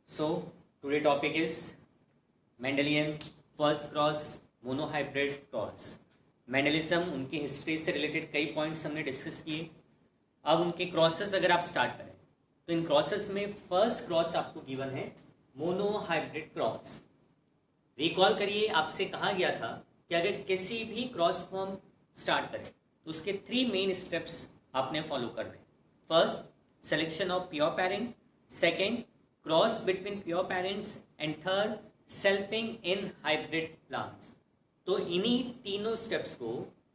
So today topic is Mendelian first cross monohybrid cross. Mendelism उनकी history से related कई points हमने discuss किए। अब उनके क्रॉसेस अगर आप स्टार्ट करें तो इन क्रॉसेस में फर्स्ट क्रॉस आपको गिवन है मोनोहाइब्रिड क्रॉस। रिकॉल करिए, आपसे कहा गया था कि अगर किसी भी क्रॉस फॉर्म स्टार्ट करें तो उसके 3 मेन स्टेप्स आपने फॉलो करने। First, selection of pure parent. Second, cross between pure parents. And third, selfing in hybrid plants. तो इन्हीं तीनों स्टेप्स को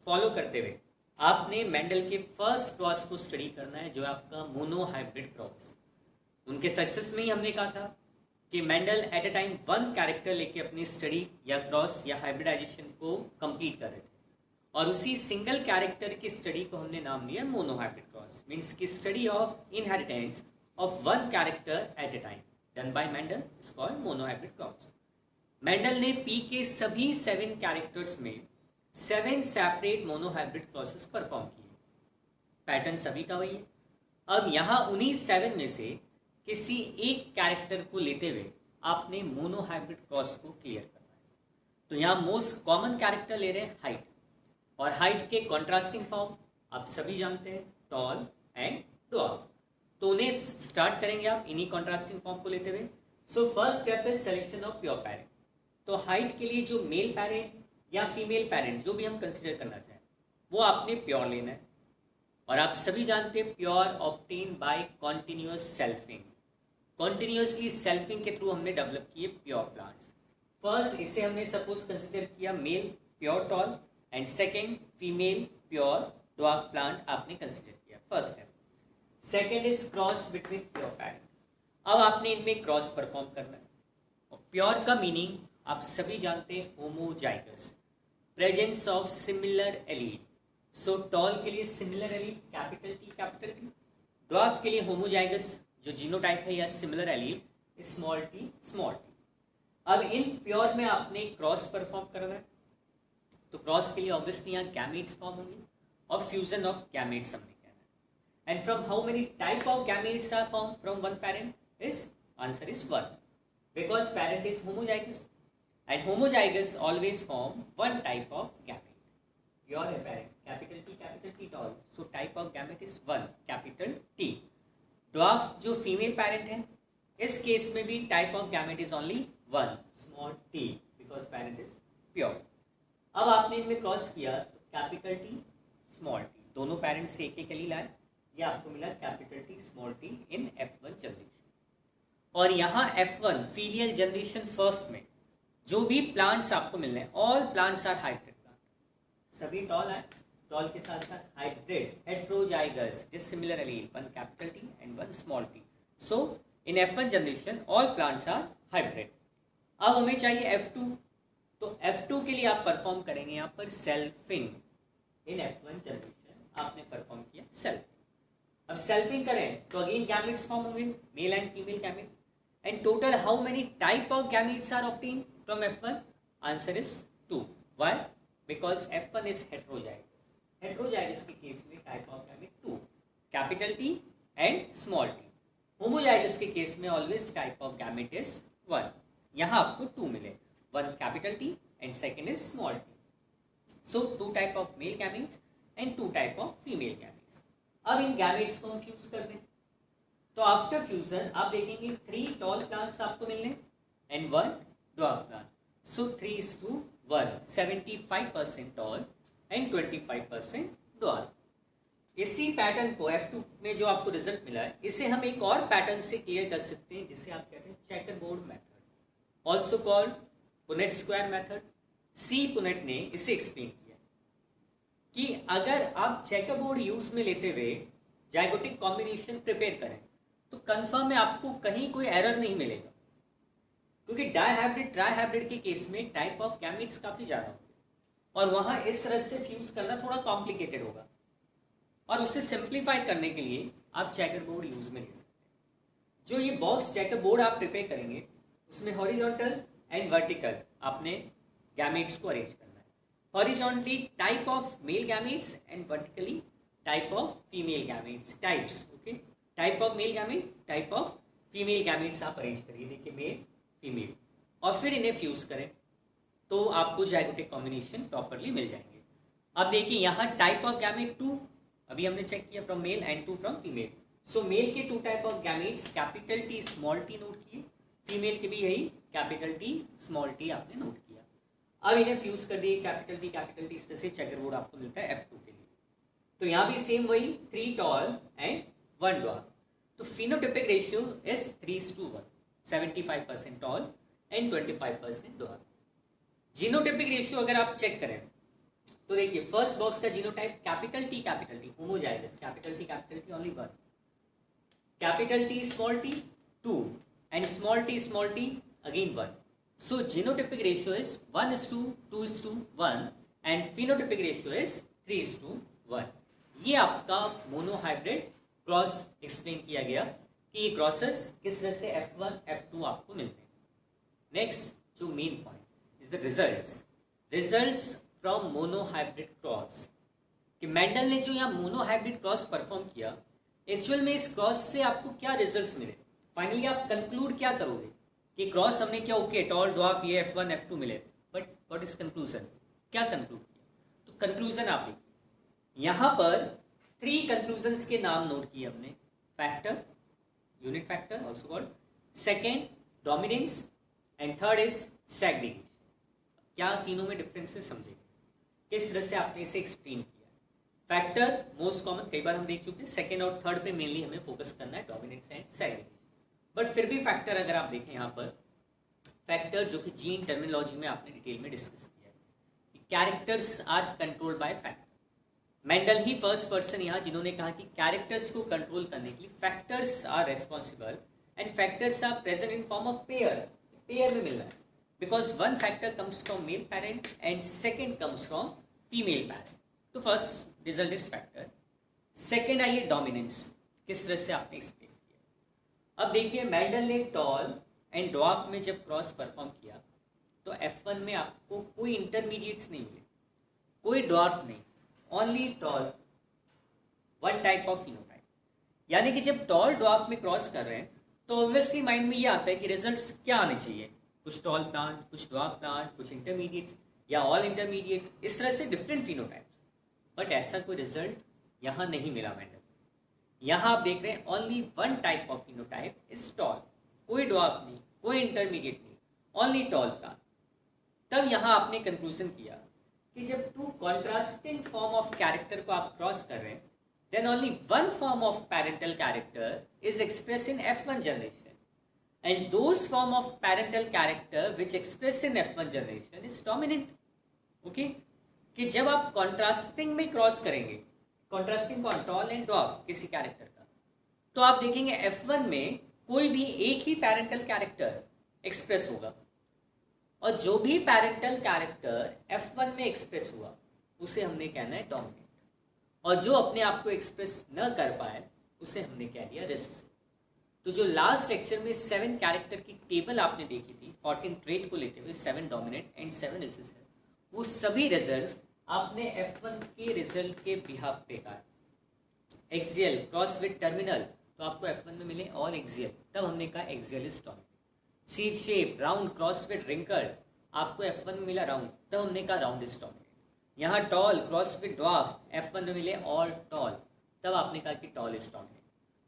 फॉलो करते हुए आपने मेंडल के फर्स्ट क्रॉस को स्टडी करना है, जो है आपका मोनोहाइब्रिड क्रॉस। उनके सक्सेस में ही हमने कहा था कि Mendel at a time 1 character लेके अपनी स्टडी या क्रॉस या हाइब्रिडाइजेशन को कंप्लीट कर रहे थे, और उसी सिंगल कैरेक्टर की स्टडी को हमने नाम दिया मोनोहाइब्रिड क्रॉस। मीन्स की study of inheritance of 1 character at a time done by Mendel is called monohybrid cross. Mendel ने पी के सभी 7 कैरेक्टर्स में 7 सेपरेट मोनोहाइब्रिड क्रॉसेस परफॉर्म किए। पैटर्न सभी का वही है। अब यहां उन्हीं 7 में से किसी एक कैरेक्टर को लेते हुए आपने मोनोहाइब्रिड क्रॉस को क्लियर करना है। तो यहां मोस्ट कॉमन कैरेक्टर ले रहे हैं हाइट, और हाइट के कॉन्ट्रास्टिंग फॉर्म आप सभी जानते हैं, टॉल एंड ड्वार्फ। तो उन्हें स्टार्ट करेंगे आप इन्हीं कॉन्ट्रास्टिंग फॉर्म को लेते हुए। सो फर्स्ट स्टेप है सिलेक्शन ऑफ प्योर पेरेंट। तो हाइट के लिए जो मेल पेरेंट या फीमेल पेरेंट जो भी हम कंसिडर करना चाहें वो आपने प्योर लेना है। और आप सभी जानते हैं pure obtain by continuous selfing. Continuously selfing के थ्रू हमने डेवलप किए प्योर प्लांट्स। फर्स्ट इसे हमने सपोज कंसिडर किया male pure tall, and second female pure dwarf plant आपने कंसिडर किया। First step. Second is cross between pure parent. अब आपने इनमें क्रॉस परफॉर्म करना है। प्योर का मीनिंग आप सभी जानते हैं homozygous, presence of similar allele. So tall के लिए similar allele capital T capital T, dwarf के लिए होमोजाइगस जो जीनोटाइप है या similar allele small T small T. अब इन प्योर में आपने क्रॉस परफॉर्म करना है। तो क्रॉस के लिए ऑब्वियसली यहाँ गैमेट्स फॉर्म होंगे और फ्यूजन ऑफ गैमेट्स हमने कहना है। And from how many type of gametes are form from 1 parent is answer is 1, because parent is homozygous and homozygous always form 1 type of gamete. Pure apparent capital T tall, so type of gamete is 1 capital T. Dwarf जो female parent है इस case में भी type of gamete is only 1 small t because parent is pure. अब आपने इनमें cross किया तो कैपिटल टी स्मॉल टी दोनों पेरेंट से एक एलील आए, ये आपको मिला कैपिटल टी स्मॉल टी इन F1 जनरेशन। और यहाँ F1 फीलियल जनरेशन फर्स्ट में जो भी प्लांट्स आपको मिल रहे हैं all plants are hybrid plant. सभी टॉल है, टॉल के साथ साथ hybrid heterozygous dissimilar allele 1 capital T and 1 small T. So in F1 generation all plants are hybrid. अब हमें चाहिए F2, तो F2 के लिए आप परफॉर्म करेंगे यहाँ पर सेल्फिंग। इन F1 जनरेशन आपने परफॉर्म किया सेल्फिंग। अब सेल्फिंग करें तो अगेन गैमेट्स फॉर्म होंगे male and female gamete. And total how many type of gametes are obtained from F1? Answer is 2. Why? Because F1 is heterozygous. Heterozygous के case में type of gamete 2, capital T and small t. Homozygous के case में always type of gamete is 1. यहाँ आपको 2 मिले, 1 capital T and second is small t. So 2 type of male gametes and 2 type of female gametes. अब इन gametes को हम fuse कर दें तो आफ्टर फ्यूजन आप देखेंगे 3 टॉल प्लांट्स आपको मिलने and 1 dwarf plant. So 3:1 75% tall and 25% dwarf. इसी पैटर्न को F2 में जो आपको रिजल्ट मिला है इसे हम एक और पैटर्न से क्लियर कर सकते हैं जिसे आप कहते हैं checker board method, also called Punnett square method. C Punnett ने इसे एक्सप्लेन किया कि अगर आप चेकर बोर्ड यूज में लेते हुए जाइगोटिक कॉम्बिनेशन प्रिपेयर करें तो कंफर्म में आपको कहीं कोई एरर नहीं मिलेगा, क्योंकि डाइहाइब्रिड ट्राइहाइब्रिड के केस में टाइप ऑफ गैमेट्स काफी ज्यादा होंगे और वहां इस तरह से फ्यूज करना थोड़ा कॉम्प्लिकेटेड होगा, और उसे सिंप्लीफाई करने के लिए आप चेकर बोर्ड यूज में ले सकते हैं। जो ये बॉक्स चेकर बोर्ड आप प्रिपेयर करेंगे उसमें हॉरिजॉन्टल एंड वर्टिकल आपने गैमेट्स को अरेंज करना है। Horizontally type of male gametes and vertically type of female gametes types. Okay, type of male gamete, type of female gametes आप अरेंज करिए, देखिए मेल फीमेल, और फिर इन्हें फ्यूज करें तो आपको जाइगोटिक कॉम्बिनेशन प्रॉपरली मिल जाएंगे। अब देखिए यहाँ टाइप ऑफ गैमेट 2, अभी हमने चेक किया from male and 2 from female. So male के 2 type of gametes capital T small T note किए, फीमेल के भी यही कैपिटल टी स्मॉल टी आपने नोट किया। अब इन्हें फ्यूज कर दिए, कैपिटल टी इस तरह से चेकर बोर्ड आपको मिलता है F2 के लिए। तो यहाँ भी सेम वही 3 टॉल एंड 1 ड्वार्फ। तो phenotypic ratio is 3:1, 75% tall and 25% dwarf. Genotypic ratio अगर आप चेक करें तो देखिए फर्स्ट बॉक्स का genotype capital T homozygous, capital T only 1, capital T small T 2 and small T again 1। So genotypic ratio is 1:2:1 and phenotypic ratio is 3:1। ये आपका monohybrid cross explain किया गया कि ये क्रॉसेस किस तरह से F1 F2 आपको मिलते हैं। नेक्स्ट जो main point is the results from monohybrid cross, कि मेंडल ने जो यहाँ मोनोहाइब्रिड क्रॉस परफॉर्म किया, एक्चुअल में इस क्रॉस से आपको क्या रिजल्ट्स मिले, फाइनली आप कंक्लूड क्या करोगे कि क्रॉस हमने क्या ओके टॉल ड्वार्फ ये F1 F2 मिले, बट व्हाट इज कंक्लूजन, क्या कंक्लूड किया? तो कंक्लूजन आप देखिए यहाँ पर 3 कंक्लूजन्स के नाम नोट किए हमने, factor, unit factor also called, second dominance and third is segregation. क्या तीनों में डिफरेंसेस समझे, किस तरह से आपने इसे एक्सप्लेन किया। फैक्टर मोस्ट कॉमन, कई बार हम देख चुके हैं, सेकेंड और थर्ड पे मेनली हमें फोकस करना है, डोमिनेंस एंड सेग्रीगेशन। बट फिर भी फैक्टर अगर आप देखें यहाँ पर, फैक्टर जो कि जीन टर्मिनोलॉजी में आपने डिटेल में डिस्कस किया है, characters are controlled by factor. Mendel ही फर्स्ट पर्सन यहाँ जिन्होंने कहा कि कैरेक्टर्स को कंट्रोल करने के लिए factors are responsible and factors are present in form of pair में मिल रहा है, because one factor comes from male parent and second comes from female parent. तो first result is factor. Second आइए डोमिनेंस, किस तरह से आपने एक्सप्लेन किया। अब देखिए मेंडल ने टॉल एंड ड्वार्फ में जब क्रॉस परफॉर्म किया तो F1 में आपको कोई इंटरमीडिएट्स नहीं मिले, कोई ड्वार्फ नहीं, only tall, one type of phenotype. यानी कि जब टॉल ड्वार्फ में क्रॉस कर रहे हैं तो ऑब्वियसली माइंड में ये आता है कि रिजल्ट्स क्या आने चाहिए, कुछ टॉल प्लांट, कुछ ड्वार्फ प्लांट, कुछ इंटरमीडिएट्स या ऑल इंटरमीडिएट, इस तरह से डिफरेंट फिनोटाइप्स। बट ऐसा कोई रिजल्ट यहाँ नहीं मिला मेंडल। यहाँ आप देख रहे हैं only one type of phenotype is tall, कोई ड्वार्फ नहीं, कोई इंटरमीडिएट नहीं, ओनली टॉल प्लांट। तब यहाँ आपने कंक्लूजन किया कि जब 2 कॉन्ट्रास्टिंग फॉर्म ऑफ कैरेक्टर को आप क्रॉस कर रहे हैं, then only one form of parental character is expressed in F1 generation, and those form of parental character which express in F1 generation is dominant. Okay? कि जब आप contrasting में cross करेंगे, कॉन्ट्रास्टिंग कौन, टॉल एंड ड्वार्फ किसी character का, तो आप देखेंगे F1 में कोई भी एक ही पैरेंटल कैरेक्टर एक्सप्रेस होगा, और जो भी पैरेंटल कैरेक्टर F1 में एक्सप्रेस हुआ उसे हमने कहना है डोमिनेंट, और जो अपने आप को एक्सप्रेस न कर पाए उसे हमने कह दिया रिसेसिव। तो जो लास्ट लेक्चर में 7 कैरेक्टर की टेबल आपने देखी थी 14 ट्रेट को लेते हुए, 7 डोमिनेंट एंड 7 रिसेसिव, वो सभी रिजल्ट्स आपने F1 के रिजल्ट के बिहाफ पे कहा। एक्सियल क्रॉस विद टर्मिनल, तो आपको F1 में मिले ऑल एक्सियल, तब हमने कहा axial is dominant. Seed shape round cross with wrinkle, आपको F1 में मिला राउंड, तब हमने कहा राउंड इज डोमिनेंट। यहाँ tall cross with dwarf, F1 में मिले ऑल टॉल, तब आपने कहा कि टॉल इज डोमिनेंट।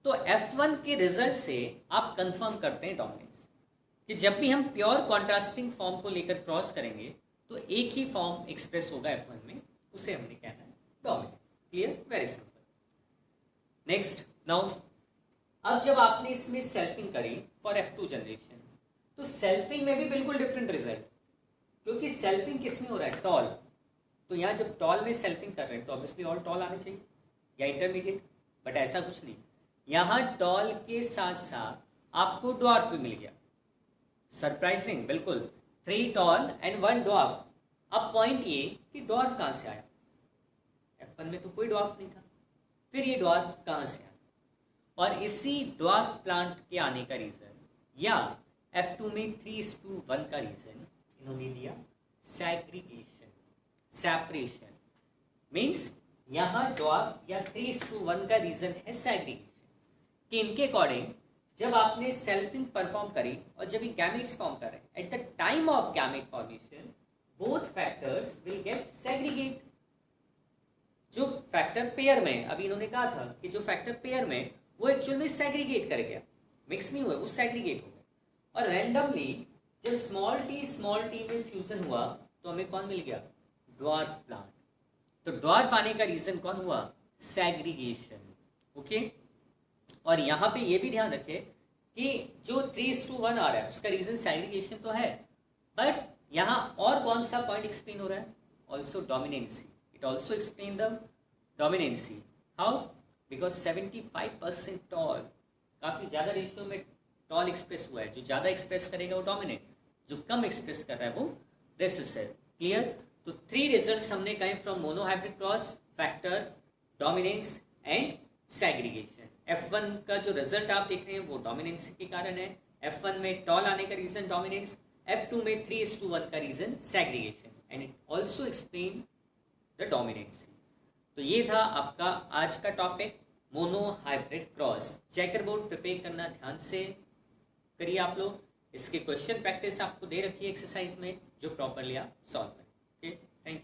तो F1 के रिजल्ट से आप कंफर्म करते हैं डोमिनेंस, कि जब भी हम प्योर कॉन्ट्रास्टिंग फॉर्म को लेकर क्रॉस करेंगे तो एक ही फॉर्म एक्सप्रेस होगा F1 में, उसे हमने कहना है dominance. Clear, very simple. Next now, अब जब आपने इसमें सेल्फिंग करी फॉर F2 जनरेशन, तो सेल्फिंग में भी बिल्कुल डिफरेंट रिजल्ट, क्योंकि सेल्फिंग किसमें हो रहा है, टॉल। तो यहाँ जब टॉल में सेल्फिंग कर रहे हैं तो ऑब्वियसली ऑल टॉल आने चाहिए या इंटरमीडिएट, बट ऐसा कुछ नहीं। यहाँ टॉल के साथ साथ आपको ड्वार्फ भी मिल गया, सरप्राइजिंग, बिल्कुल 3 टॉल एंड 1 ड्वार्फ। अब पॉइंट ये कि ड्वार्फ कहाँ से आया, F1 में तो कोई ड्वार्फ नहीं था, फिर ये ड्वार्फ कहाँ से आया, और इसी ड्वार्फ प्लांट के आने का रीजन या F2 में 3:1 का रीजन इन्होंने दिया सेग्रीगेशन, सेपरेशन। मीन्स यहाँ ड्वार्फ या 3:1 का रीजन है सेग्रीगेशन, कि इनके अकॉर्डिंग जब आपने सेल्फिंग परफॉर्म करी और जब ये गैमेट्स फॉर्म कर रहे हैं, at the time of gamete formation both factors will get segregate. जो फैक्टर पेयर में, अभी इन्होंने कहा था कि जो फैक्टर पेयर में, वो एक्चुअल में सेग्रीगेट कर गया, मिक्स नहीं हुआ, वो सेग्रीगेट हो गया। और रैंडमली जब स्मॉल टी में फ्यूजन हुआ तो हमें कौन मिल गया? Dwarf plant. तो ड्वार्फ आने का रीजन कौन हुआ? सेग्रीगेशन। ओके, और यहां पे ये भी ध्यान रखें कि जो 3:1 आ रहा है उसका रीजन सेग्रीगेशन तो है, बट यहां और कौन सा पॉइंट एक्सप्लेन हो रहा है? Also dominancy. It also explain the dominancy. How? Because 75% tall, काफी ज्यादा रेशियो में टॉल एक्सप्रेस हुआ है। जो ज्यादा एक्सप्रेस करेगा वो डोमिनेट, जो कम एक्सप्रेस कर रहा है वो रेसेसिव। क्लियर? तो 3 रिजल्ट्स हमने कहे from monohybrid cross, factor, dominance and segregation. F1 का जो रिजल्ट आप देख रहे हैं वो डोमिनेंस के कारण है। F1 में टॉल आने का रीजन डोमिनेंस, F2 में 3:1 का reason segregation, and it also explain the dominancy. तो ये था आपका आज का topic, monohybrid cross. Checker board prepare करना ध्यान से करिए आप लोग। इसके क्वेश्चन प्रैक्टिस आपको दे रखी है एक्सरसाइज में, जो प्रॉपरली आप सॉल्व करें। Okay, thank you.